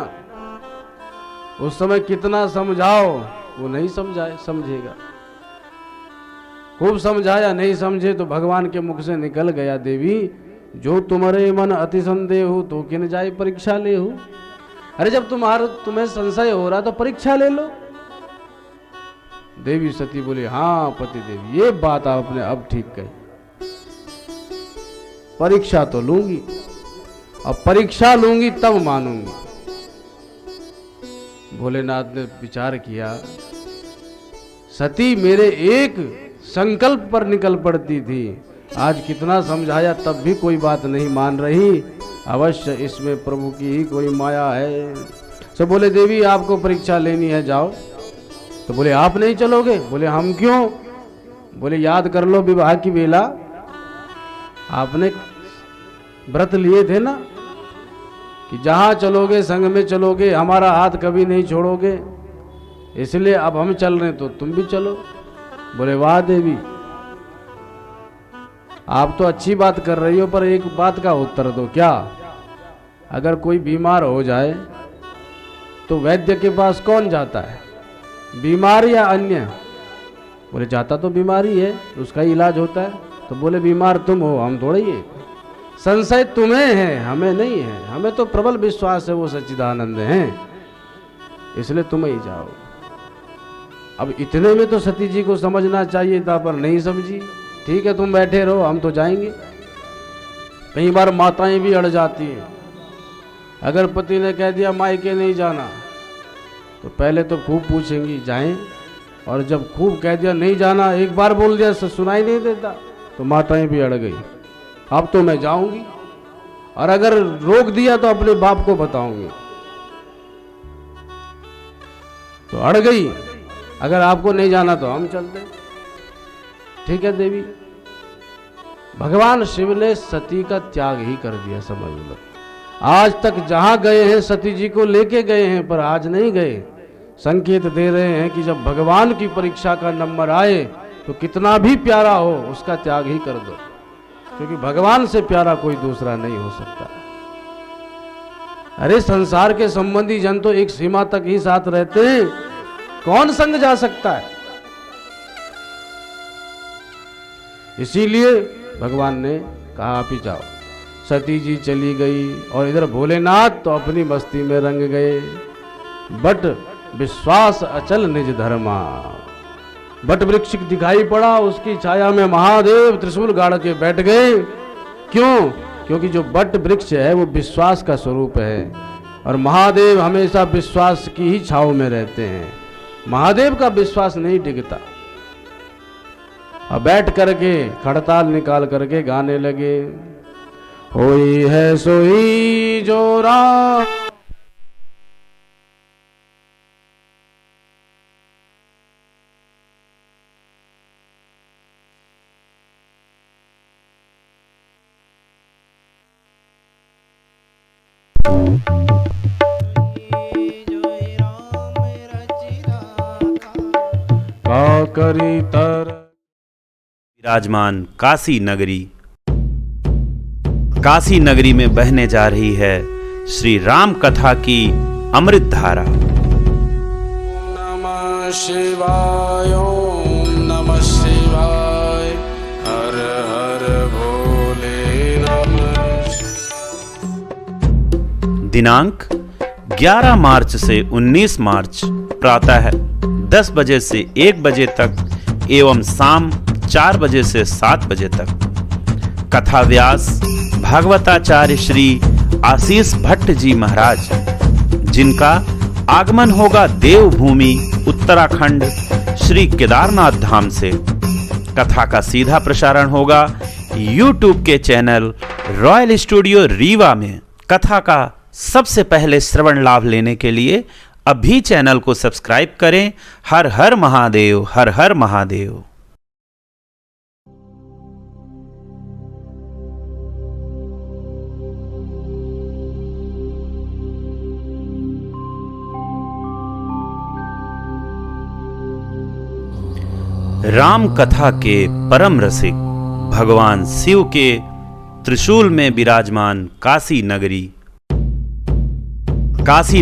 उस समय कितना समझाओ वो नहीं समझेगा। खूब समझाया, नहीं समझे तो भगवान के मुख से निकल गया, देवी जो तुम्हारे मन अति संदेह हो तो किन जाए परीक्षा ले हो। अरे जब तुम्हें संशय हो रहा तो परीक्षा ले लो। देवी सती बोली, हाँ पति देवी, ये बात आपने अब ठीक कही, परीक्षा तो लूंगी, अब परीक्षा लूंगी तब मानूंगी। भोलेनाथ ने विचार किया, सती मेरे एक संकल्प पर निकल पड़ती थी, आज कितना समझाया तब भी कोई बात नहीं मान रही, अवश्य इसमें प्रभु की ही कोई माया है। सब बोले, देवी आपको परीक्षा लेनी है, जाओ। तो बोले, आप नहीं चलोगे? बोले, हम क्यों? बोले, याद कर लो विवाह की बेला, आपने व्रत लिए थे ना कि जहां चलोगे संग में चलोगे, हमारा हाथ कभी नहीं छोड़ोगे, इसलिए अब हम चल रहे हैं तो तुम भी चलो। बोले, वाह देवी, आप तो अच्छी बात कर रही हो, पर एक बात का उत्तर दो। क्या? अगर कोई बीमार हो जाए तो वैद्य के पास कौन जाता है, बीमार या अन्य? बोले, जाता तो बीमारी है, उसका इलाज होता है। तो बोले, बीमार तुम हो, हम थोड़े ही है। संशय तुम्हें है, हमें नहीं है, हमें तो प्रबल विश्वास है वो सच्चिदानंद हैं, इसलिए तुम ही जाओ। अब इतने में तो सती जी को समझना चाहिए था, पर नहीं समझी। ठीक है, तुम बैठे रहो, हम तो जाएंगे। कई बार माताएं भी अड़ जाती हैं। अगर पति ने कह दिया मायके नहीं जाना, तो पहले तो खूब पूछेंगी जाएं, और जब खूब कह दिया नहीं जाना, एक बार बोल दिया सुनाई नहीं देता, तो माताएं भी अड़ गई, अब तो मैं जाऊंगी, और अगर रोक दिया तो अपने बाप को बताऊंगी। तो अड़ गई, अगर आपको नहीं जाना तो हम चलते। ठीक है देवी। भगवान शिव ने सती का त्याग ही कर दिया, समझ लो। आज तक जहां गए हैं सती जी को लेके गए हैं, पर आज नहीं गए। संकेत दे रहे हैं कि जब भगवान की परीक्षा का नंबर आए तो कितना भी प्यारा हो उसका त्याग ही कर दो, क्योंकि भगवान से प्यारा कोई दूसरा नहीं हो सकता। अरे संसार के संबंधी जन तो एक सीमा तक ही साथ रहते हैं, कौन संग जा सकता है? इसीलिए भगवान ने कहा आप ही जाओ। सती जी चली गई, और इधर भोलेनाथ तो अपनी मस्ती में रंग गए। बट विश्वास अचल निज धर्मा। बट वृक्ष दिखाई पड़ा, उसकी छाया में महादेव त्रिशूल गाड़ के बैठ गए। क्यों? क्योंकि जो बट वृक्ष है वो विश्वास का स्वरूप है, और महादेव हमेशा विश्वास की ही छाव में रहते हैं। महादेव का विश्वास नहीं डिगता। अब बैठ करके खड़ताल निकाल करके गाने लगे, होई है सोई जो राम। करी तर विराजमान काशी नगरी। काशी नगरी में बहने जा रही है श्री राम कथा की अमृत धारा। नमः शिवाय, ओम नमः शिवाय, हर हर भोले नमः। दिनांक 11 मार्च से 19 मार्च प्रातः 10 बजे से 1 बजे तक एवं शाम 4 बजे से 7 बजे तक। कथा व्यास भागवताचार्य श्री आशीष भट्ट जी महाराज, जिनका आगमन होगा देवभूमि उत्तराखंड श्री केदारनाथ धाम से। कथा का सीधा प्रसारण होगा YouTube के चैनल रॉयल स्टूडियो रीवा में। कथा का सबसे पहले श्रवण लाभ लेने के लिए अभी चैनल को सब्सक्राइब करें। हर हर महादेव, हर हर महादेव। राम कथा के परम रसिक भगवान शिव के त्रिशूल में विराजमान काशी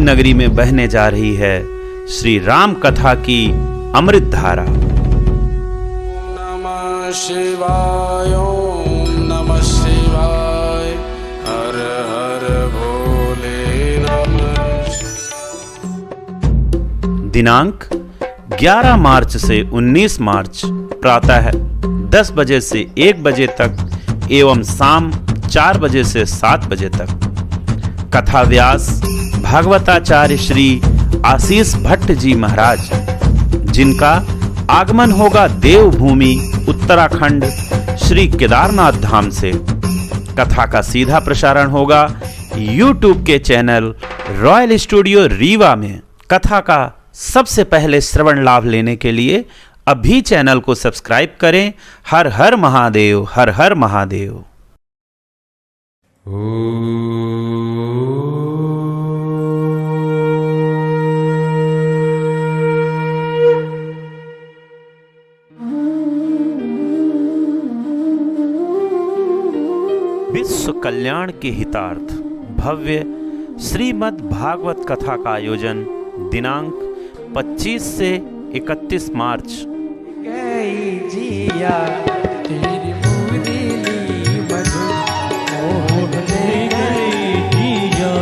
नगरी में बहने जा रही है श्री राम कथा की अमृत धारा। नमः शिवाय, ओम नमः शिवाय, हर हर भोले नमः। दिनांक 11 मार्च से 19 मार्च प्रातः 10 बजे से 1 बजे तक एवं शाम 4 बजे से 7 बजे तक। कथा व्यास भागवताचार्य श्री आशीष भट्ट जी महाराज, जिनका आगमन होगा देवभूमि उत्तराखंड श्री केदारनाथ धाम से। कथा का सीधा प्रसारण होगा YouTube के चैनल रॉयल स्टूडियो रीवा में। कथा का सबसे पहले श्रवण लाभ लेने के लिए अभी चैनल को सब्सक्राइब करें। हर हर महादेव, हर हर महादेव। विश्व कल्याण के हितार्थ भव्य श्रीमद् भागवत कथा का आयोजन दिनांक 25 से 31 मार्च। जिया तेरी मुरली मधुर मोह ले गई जिया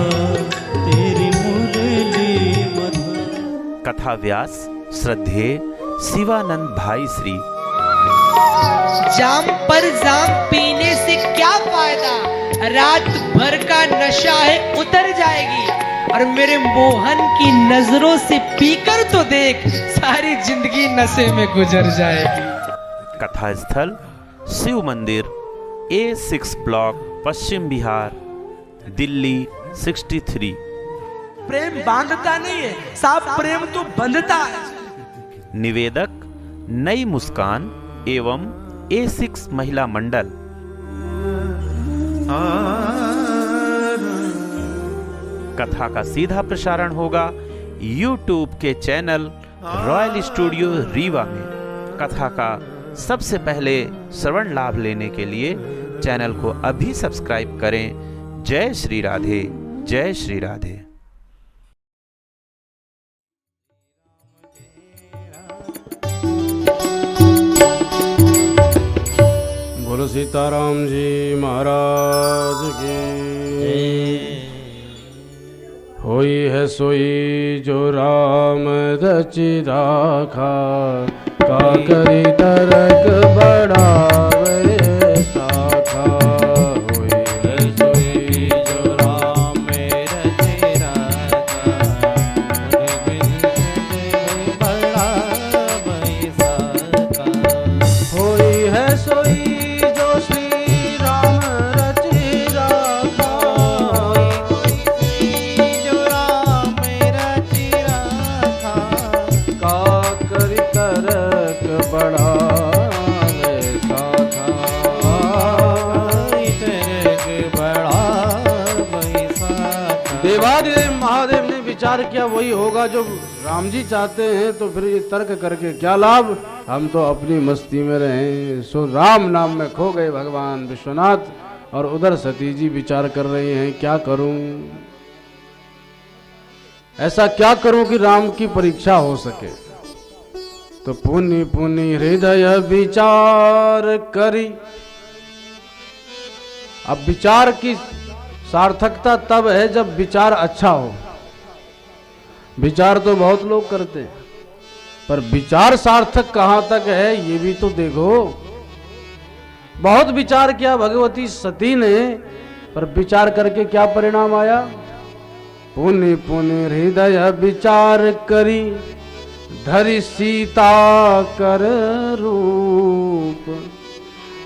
तेरी मुरली मधुर। कथा व्यास श्रद्धेय शिवानंद भाई श्री। जाम पर जाम पीने से क्या फायदा, रात भर का नशा है उतर जाएगी। और मेरे मोहन की नजरों से पीकर तो देख, सारी जिंदगी नशे में गुजर जाएगी। कथा स्थल शिव मंदिर A6 ब्लॉक, पश्चिम बिहार, दिल्ली 63। प्रेम बांधता नहीं है साहब, प्रेम तो बंधता है। निवेदक नई मुस्कान एवं A6 महिला मंडल। कथा का सीधा प्रसारण होगा YouTube के चैनल रॉयल स्टूडियो रीवा में। कथा का सबसे पहले श्रवण लाभ लेने के लिए चैनल को अभी सब्सक्राइब करें। जय श्री राधे, जय श्री राधे। बोलो सीताराम जी महाराज की। होई है सोई जो राम रचि राखा, का करी तरक बढ़ावे साखा। होई है सोई जो राम रचि राखा, बढ़ावे साखा। होई है सोई जो श्री राम रचि राखा, जो राम रचि राखा। का करी तरक बढ़ावे साखा। तरक बढ़ावे साखा। देवादिदेव महादेव ने विचार किया वही होगा जो राम जी चाहते हैं, तो फिर ये तर्क करके क्या लाभ, हम तो अपनी मस्ती में रहें। सो राम नाम में खो गए भगवान विश्वनाथ, और उधर सती जी विचार कर रही हैं क्या करूं, ऐसा क्या करूं कि राम की परीक्षा हो सके। तो पुनि पुनि हृदय विचार करी। अब विचार की सार्थकता तब है जब विचार अच्छा हो। विचार तो बहुत लोग करते हैं, पर विचार सार्थक कहां तक है ये भी तो देखो। बहुत विचार किया भगवती सती ने, पर विचार करके क्या परिणाम आया। पुनि पुनि हृदय विचार करी, धरि सीता कर रूप।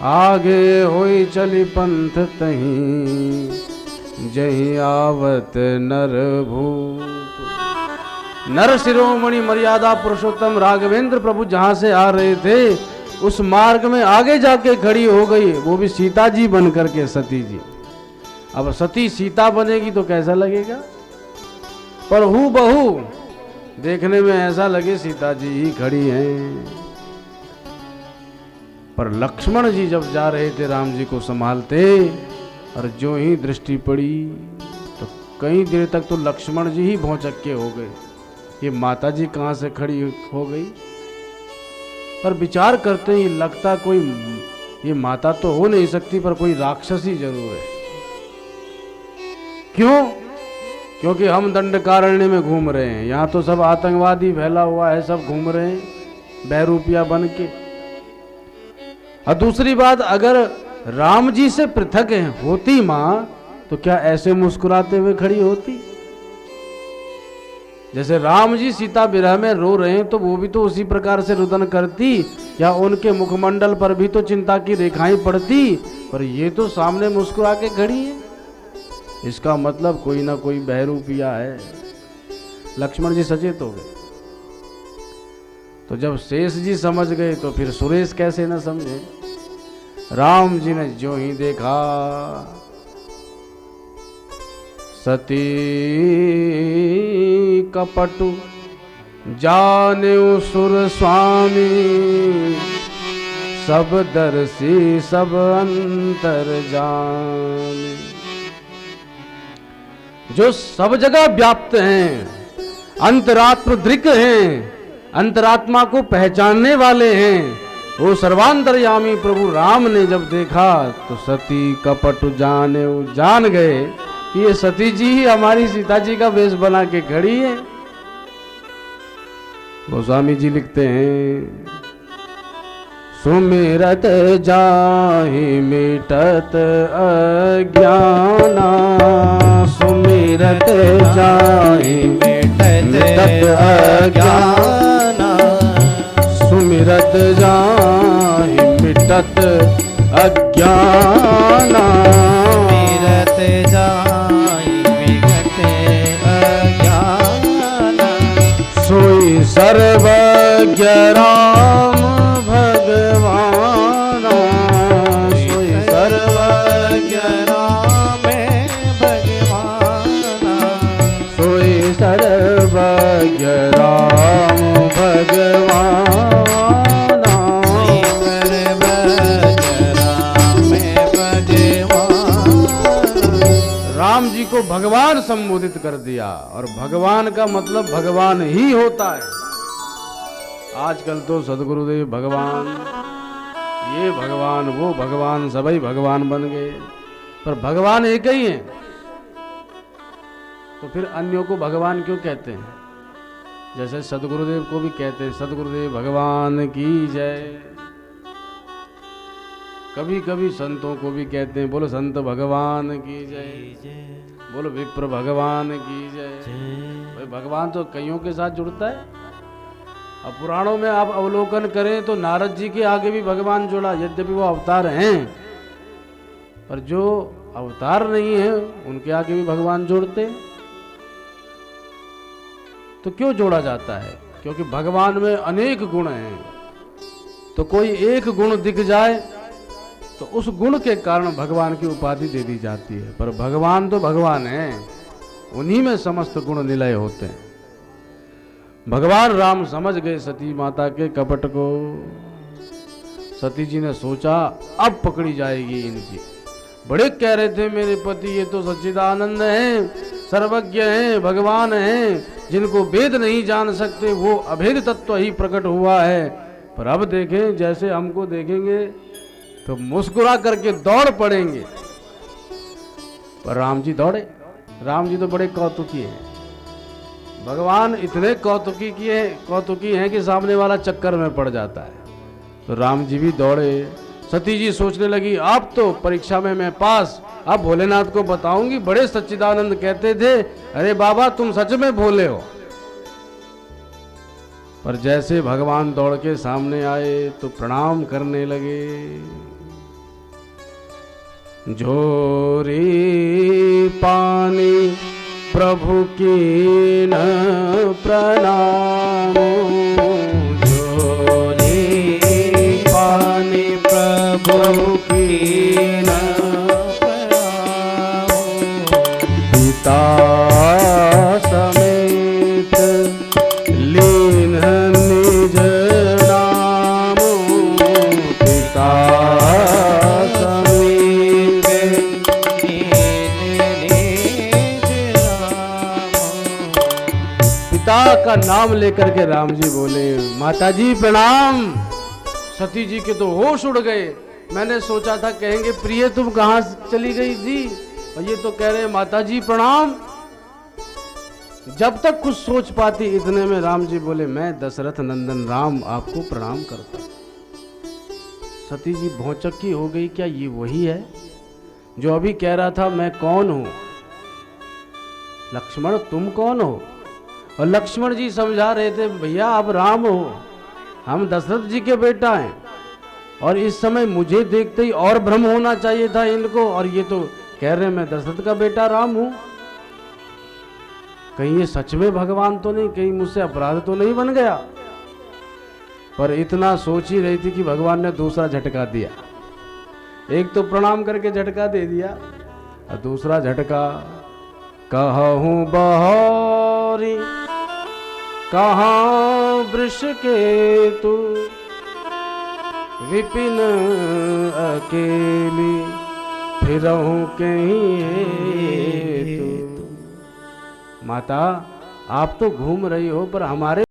आगे होई चली पंथ तहीं, जहीं आवत नर भूप। नर शिरोमणि मर्यादा पुरुषोत्तम राघवेंद्र प्रभु जहां से आ रहे थे, उस मार्ग में आगे जाके खड़ी हो गई, वो भी सीता जी बन करके सती जी। अब सती सीता बनेगी तो कैसा लगेगा, पर हूँ बहू देखने में ऐसा लगे सीता जी ही खड़ी हैं। पर लक्ष्मण जी जब जा रहे थे राम जी को संभालते, और जो ही दृष्टि पड़ी तो कई देर तक तो लक्ष्मण जी ही भौचक्के हो गए, ये माता जी कहाँ से खड़ी हो गई। पर विचार करते ही लगता कोई ये माता तो हो नहीं सकती, पर कोई राक्षसी जरूर है। क्यों? क्योंकि हम दंडकारण्य में घूम रहे हैं, यहाँ तो सब आतंकवादी फैला हुआ है, सब घूम रहे हैं बहरूपिया बन के। और दूसरी बात, अगर राम जी से पृथक होती माँ तो क्या ऐसे मुस्कुराते हुए खड़ी होती? जैसे राम जी सीता विरह में रो रहे हैं तो वो भी तो उसी प्रकार से रुदन करती, या उनके मुखमंडल पर भी तो चिंता की रेखाएं पड़ती, पर ये तो सामने मुस्कुरा के खड़ी है। इसका मतलब कोई ना कोई बहरूपिया है। लक्ष्मण जी सचेत हो गए। तो जब शेष जी समझ गए तो फिर सुरेश कैसे न समझे। राम जी ने जो ही देखा, सती कपटु जानेउ सुर स्वामी, सब दर्शी सब अंतर जाने। जो सब जगह व्याप्त हैं, अंतरात्म दृक् हैं, अंतरात्मा को पहचानने वाले हैं, वो सर्वांतरयामी प्रभु राम ने जब देखा तो सती कपट जान गए कि ये सती जी ही हमारी सीता जी का वेश बना के खड़ी है। गोस्वामी जी लिखते हैं, सुमिरत जाहि मिटत अज्ञाना, सुमिरत जाहि मिटत अज्ञाना, सुमिरत जाहि मिटत अज्ञाना, सुमिरत जाहि मिटत अज्ञाना, सोई सर्वज्ञ राम भगवाना, सोई सर्वज्ञ राम भगवाना, सोई सर्वज्ञ राम भगवाना, राम जी को भगवान संबोधित कर दिया। और भगवान का मतलब भगवान ही होता है। आजकल तो सदगुरुदेव भगवान, ये भगवान वो भगवान, सभी भगवान बन गए, पर भगवान एक ही है। तो फिर अन्यों को भगवान क्यों कहते हैं? जैसे सदगुरुदेव को भी कहते हैं सदगुरुदेव भगवान की जय। कभी कभी संतों को भी कहते हैं बोलो संत भगवान की जय, बोलो विप्र भगवान की जय। भाई भगवान तो कईयों के साथ जुड़ता है। अब पुराणों में आप अवलोकन करें तो नारद जी के आगे भी भगवान जुड़ा, यद्यपि वो अवतार हैं, पर जो अवतार नहीं है उनके आगे भी भगवान जोड़ते। तो क्यों जोड़ा जाता है? क्योंकि भगवान में अनेक गुण हैं, तो कोई एक गुण दिख जाए तो उस गुण के कारण भगवान की उपाधि दे दी जाती है। पर भगवान तो भगवान है, उन्हीं में समस्त गुण निलय होते हैं। भगवान राम समझ गए सती माता के कपट को। सती जी ने सोचा अब पकड़ी जाएगी इनकी। बड़े कह रहे थे मेरे पति ये तो सच्चिदानंद हैं, सर्वज्ञ हैं, भगवान हैं, जिनको वेद नहीं जान सकते, वो अभेद तत्व ही प्रकट हुआ है। पर अब देखें जैसे हमको देखेंगे तो मुस्कुरा करके दौड़ पड़ेंगे। पर राम जी दौड़े। राम जी तो बड़े कौतुकी हैं। भगवान इतने कौतुकी हैं कि सामने वाला चक्कर में पड़ जाता है। तो राम जी भी दौड़े। सती जी सोचने लगी अब तो परीक्षा में मैं पास, अब भोलेनाथ को बताऊंगी। बड़े सच्चिदानंद कहते थे अरे बाबा तुम सच में भोले हो। पर जैसे भगवान दौड़ के सामने आए तो प्रणाम करने लगे। झोरी पानी प्रभु की न प्रणाम, झोरी पानी प्रभु की न प्रणाम, पिता समेत लीन निज नाम, पिता सीता का नाम लेकर के राम जी बोले, माता जी प्रणाम। सती जी के तो होश उड़ गए। मैंने सोचा था कहेंगे प्रिय तुम कहां चली गई थी, और ये तो कह रहे माता जी प्रणाम। जब तक कुछ सोच पाती इतने में राम जी बोले, मैं दशरथ नंदन राम आपको प्रणाम करता हूं। सती जी भौचक्की हो गई, क्या ये वही है जो अभी कह रहा था मैं कौन हूं? लक्ष्मण तुम कौन हो? और लक्ष्मण जी समझा रहे थे, भैया आप राम हो, हम दशरथ जी के बेटा हैं। और इस समय मुझे देखते ही और भ्रम होना चाहिए था इनको, और ये तो कह रहे हैं मैं दशरथ का बेटा राम हूं। कहीं ये सच में भगवान तो नहीं, कहीं मुझसे अपराध तो नहीं बन गया? पर इतना सोच ही रही थी कि भगवान ने दूसरा झटका दिया। एक तो प्रणाम करके झटका दे दिया, और दूसरा झटका, कहूं बहोरी कहाँ वृष के तू, विपिन अकेली फिरहूं कहीं तू। माता आप तो घूम रही हो, पर हमारे